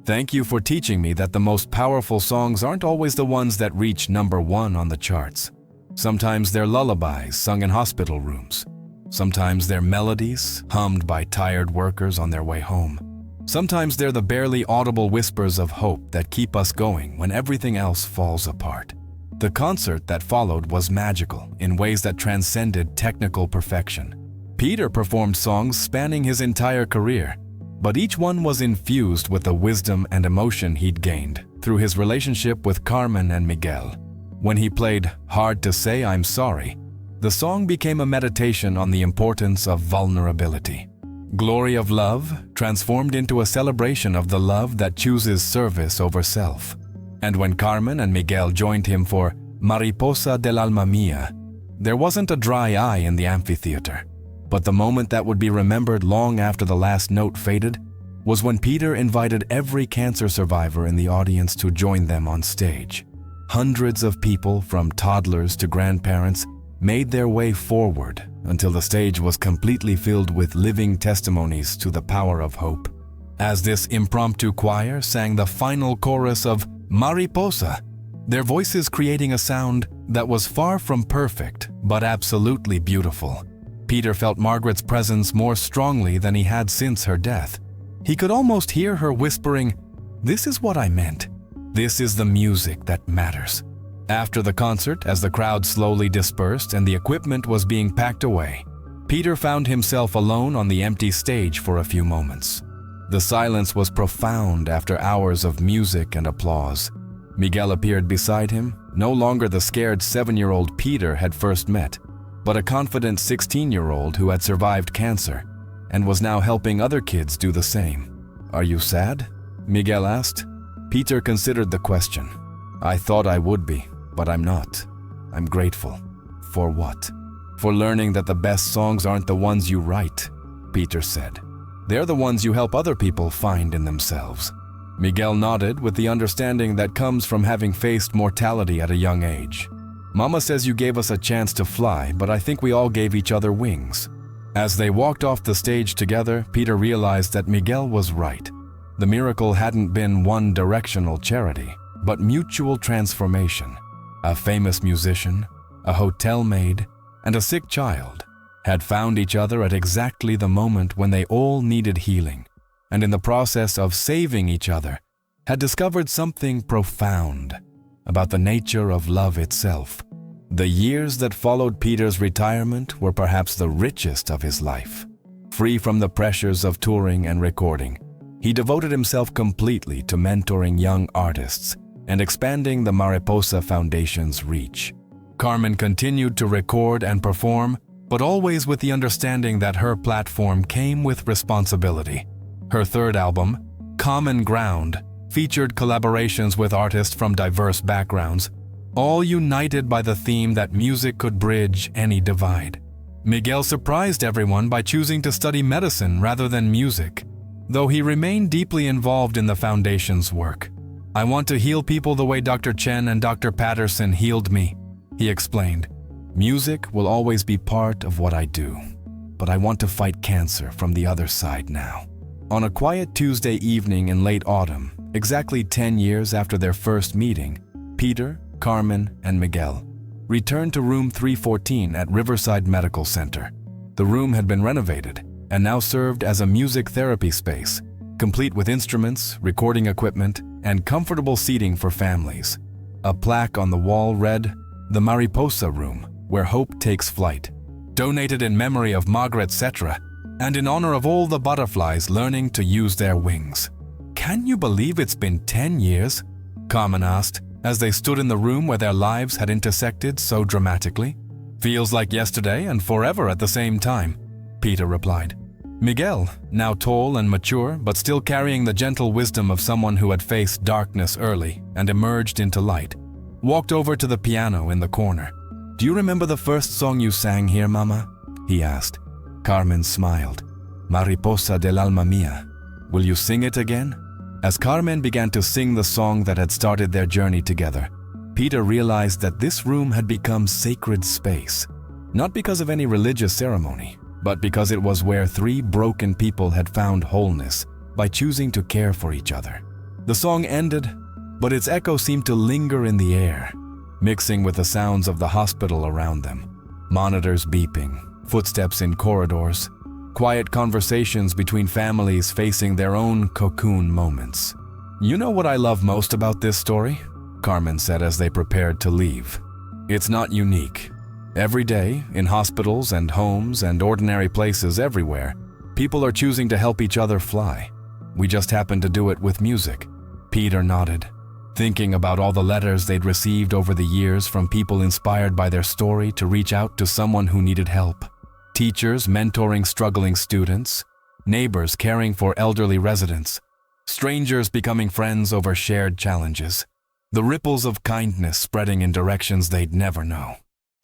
Thank you for teaching me that the most powerful songs aren't always the ones that reach #1 on the charts. Sometimes they're lullabies sung in hospital rooms. Sometimes they're melodies hummed by tired workers on their way home. Sometimes they're the barely audible whispers of hope that keep us going when everything else falls apart." The concert that followed was magical in ways that transcended technical perfection. Peter performed songs spanning his entire career, but each one was infused with the wisdom and emotion he'd gained through his relationship with Carmen and Miguel. When he played "Hard to Say I'm Sorry," the song became a meditation on the importance of vulnerability. "Glory of Love" transformed into a celebration of the love that chooses service over self. And when Carmen and Miguel joined him for "Mariposa del Alma Mia," there wasn't a dry eye in the amphitheater. But the moment that would be remembered long after the last note faded was when Peter invited every cancer survivor in the audience to join them on stage. Hundreds of people, from toddlers to grandparents, made their way forward until the stage was completely filled with living testimonies to the power of hope. as this impromptu choir sang the final chorus of Mariposa, their voices creating a sound that was far from perfect, but absolutely beautiful. Peter felt Margaret's presence more strongly than he had since her death. He could almost hear her whispering, "This is what I meant. This is the music that matters." After the concert, as the crowd slowly dispersed and the equipment was being packed away, Peter found himself alone on the empty stage for a few moments. The silence was profound after hours of music and applause. Miguel appeared beside him, no longer the scared 7-year-old Peter had first met, but a confident 16-year-old who had survived cancer and was now helping other kids do the same. "Are you sad?" Miguel asked. Peter considered the question. "I thought I would be, but I'm not. I'm grateful." "For what?" "For learning that the best songs aren't the ones you write," Peter said. "They're the ones you help other people find in themselves." Miguel nodded with the understanding that comes from having faced mortality at a young age. "Mama says you gave us a chance to fly, but I think we all gave each other wings." As they walked off the stage together, Peter realized that Miguel was right. The miracle hadn't been one-directional charity, but mutual transformation. A famous musician, a hotel maid, and a sick child had found each other at exactly the moment when they all needed healing, and in the process of saving each other, had discovered something profound about the nature of love itself. The years that followed Peter's retirement were perhaps the richest of his life. Free from the pressures of touring and recording, he devoted himself completely to mentoring young artists and expanding the Mariposa Foundation's reach. Carmen continued to record and perform, but always with the understanding that her platform came with responsibility. Her third album, Common Ground, featured collaborations with artists from diverse backgrounds, all united by the theme that music could bridge any divide. Miguel surprised everyone by choosing to study medicine rather than music, though he remained deeply involved in the foundation's work. "I want to heal people the way Dr. Chen and Dr. Patterson healed me," he explained. "Music will always be part of what I do, but I want to fight cancer from the other side now." On a quiet Tuesday evening in late autumn, exactly 10 years after their first meeting, Peter, Carmen, and Miguel returned to room 314 at Riverside Medical Center. The room had been renovated and now served as a music therapy space, complete with instruments, recording equipment, and comfortable seating for families. A plaque on the wall read, "The Mariposa Room, where hope takes flight. Donated in memory of Margaret Cetra, and in honor of all the butterflies learning to use their wings." "Can you believe it's been 10 years?" Carmen asked, as they stood in the room where their lives had intersected so dramatically. "Feels like yesterday and forever at the same time," Peter replied. Miguel, now tall and mature, but still carrying the gentle wisdom of someone who had faced darkness early and emerged into light, walked over to the piano in the corner. "Do you remember the first song you sang here, Mama?" he asked. Carmen smiled. "Mariposa del alma mia. Will you sing it again?" As Carmen began to sing the song that had started their journey together, Peter realized that this room had become sacred space, not because of any religious ceremony, but because it was where 3 broken people had found wholeness by choosing to care for each other. The song ended, but its echo seemed to linger in the air, mixing with the sounds of the hospital around them. Monitors beeping, footsteps in corridors, quiet conversations between families facing their own cocoon moments. "You know what I love most about this story?" Carmen said as they prepared to leave. "It's not unique. Every day, in hospitals and homes and ordinary places everywhere, people are choosing to help each other fly. We just happen to do it with music." Peter nodded, thinking about all the letters they'd received over the years from people inspired by their story to reach out to someone who needed help. Teachers mentoring struggling students, neighbors caring for elderly residents, strangers becoming friends over shared challenges, the ripples of kindness spreading in directions they'd never know.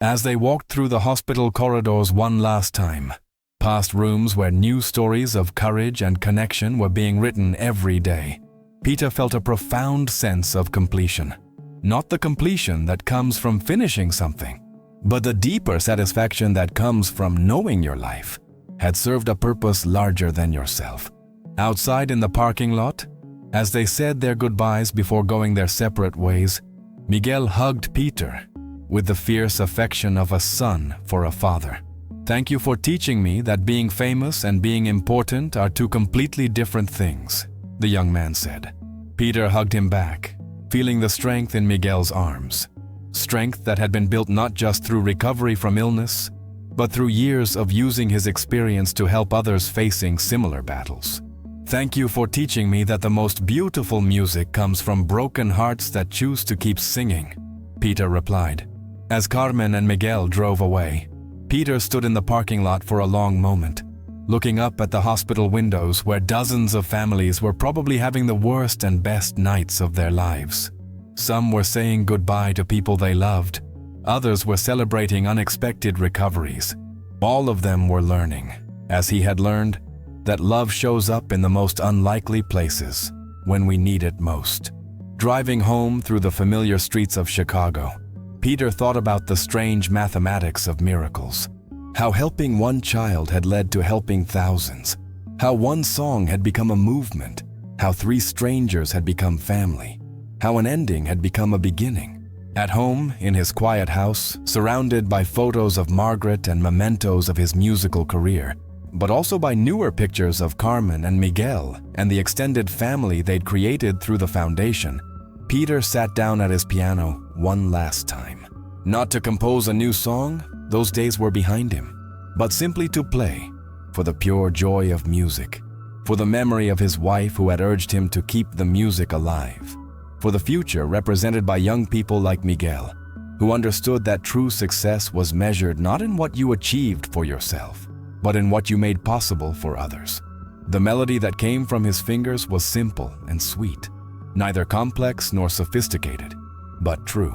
As they walked through the hospital corridors one last time, past rooms where new stories of courage and connection were being written every day, Peter felt a profound sense of completion. Not the completion that comes from finishing something, but the deeper satisfaction that comes from knowing your life had served a purpose larger than yourself. Outside in the parking lot, as they said their goodbyes before going their separate ways, Miguel hugged Peter with the fierce affection of a son for a father. "Thank you for teaching me that being famous and being important are two completely different things," the young man said. Peter hugged him back, feeling the strength in Miguel's arms. Strength that had been built not just through recovery from illness, but through years of using his experience to help others facing similar battles. "Thank you for teaching me that the most beautiful music comes from broken hearts that choose to keep singing," Peter replied. As Carmen and Miguel drove away, Peter stood in the parking lot for a long moment, looking up at the hospital windows where dozens of families were probably having the worst and best nights of their lives. Some were saying goodbye to people they loved. Others were celebrating unexpected recoveries. All of them were learning, as he had learned, that love shows up in the most unlikely places when we need it most. Driving home through the familiar streets of Chicago, Peter thought about the strange mathematics of miracles. How helping one child had led to helping thousands. How one song had become a movement. How 3 strangers had become family. How an ending had become a beginning. At home, in his quiet house, surrounded by photos of Margaret and mementos of his musical career, but also by newer pictures of Carmen and Miguel and the extended family they'd created through the foundation, Peter sat down at his piano one last time. Not to compose a new song, those days were behind him, but simply to play, for the pure joy of music, for the memory of his wife who had urged him to keep the music alive, for the future represented by young people like Miguel, who understood that true success was measured not in what you achieved for yourself, but in what you made possible for others. The melody that came from his fingers was simple and sweet, neither complex nor sophisticated, but true.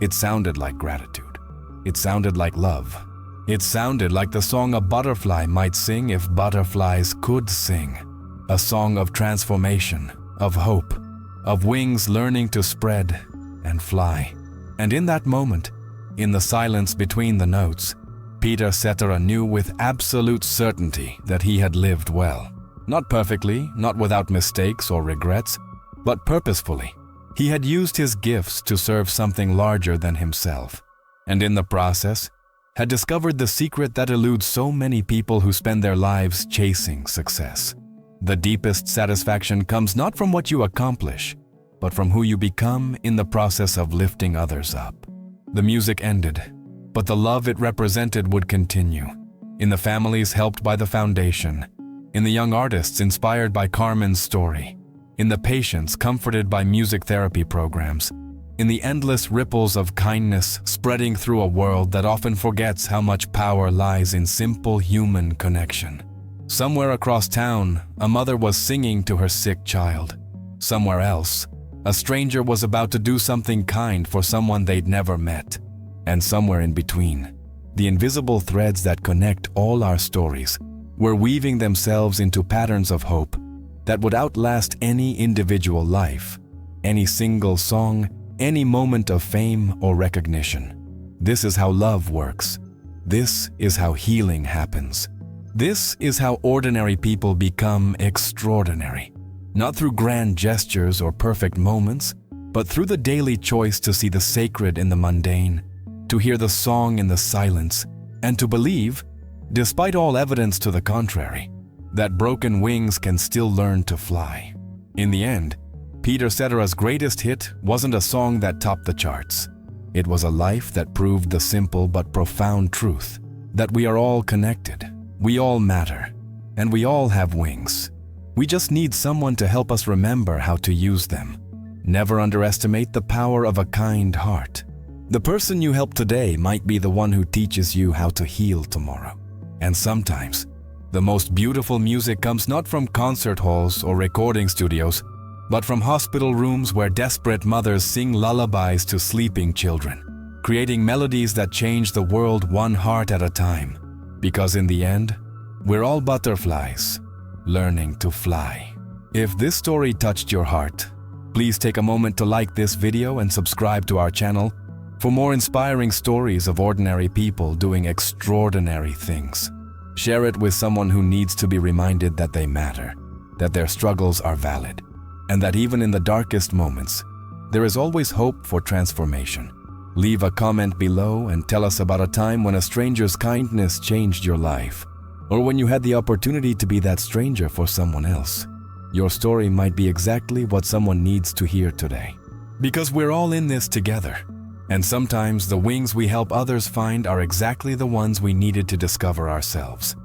It sounded like gratitude. It sounded like love. It sounded like the song a butterfly might sing if butterflies could sing. A song of transformation, of hope, of wings learning to spread and fly. And in that moment, in the silence between the notes, Peter Cetera knew with absolute certainty that he had lived well. Not perfectly, not without mistakes or regrets, but purposefully. He had used his gifts to serve something larger than himself, and in the process, had discovered the secret that eludes so many people who spend their lives chasing success. The deepest satisfaction comes not from what you accomplish, but from who you become in the process of lifting others up. The music ended, but the love it represented would continue. In the families helped by the foundation, in the young artists inspired by Carmen's story, in the patients comforted by music therapy programs, in the endless ripples of kindness spreading through a world that often forgets how much power lies in simple human connection. Somewhere across town, a mother was singing to her sick child. Somewhere else, a stranger was about to do something kind for someone they'd never met. And somewhere in between, the invisible threads that connect all our stories were weaving themselves into patterns of hope that would outlast any individual life, any single song, any moment of fame or recognition. This is how love works. This is how healing happens. This is how ordinary people become extraordinary. Not through grand gestures or perfect moments, but through the daily choice to see the sacred in the mundane, to hear the song in the silence, and to believe, despite all evidence to the contrary, that broken wings can still learn to fly. In the end, Peter Cetera's greatest hit wasn't a song that topped the charts. It was a life that proved the simple but profound truth that we are all connected, we all matter, and we all have wings. We just need someone to help us remember how to use them. Never underestimate the power of a kind heart. The person you help today might be the one who teaches you how to heal tomorrow. And sometimes, the most beautiful music comes not from concert halls or recording studios, but from hospital rooms where desperate mothers sing lullabies to sleeping children, creating melodies that change the world one heart at a time. Because in the end, we're all butterflies, learning to fly. If this story touched your heart, please take a moment to like this video and subscribe to our channel for more inspiring stories of ordinary people doing extraordinary things. Share it with someone who needs to be reminded that they matter. that their struggles are valid, and that even in the darkest moments, there is always hope for transformation. Leave a comment below and tell us about a time when a stranger's kindness changed your life, or when you had the opportunity to be that stranger for someone else. Your story might be exactly what someone needs to hear today. Because we're all in this together, and sometimes the wings we help others find are exactly the ones we needed to discover ourselves.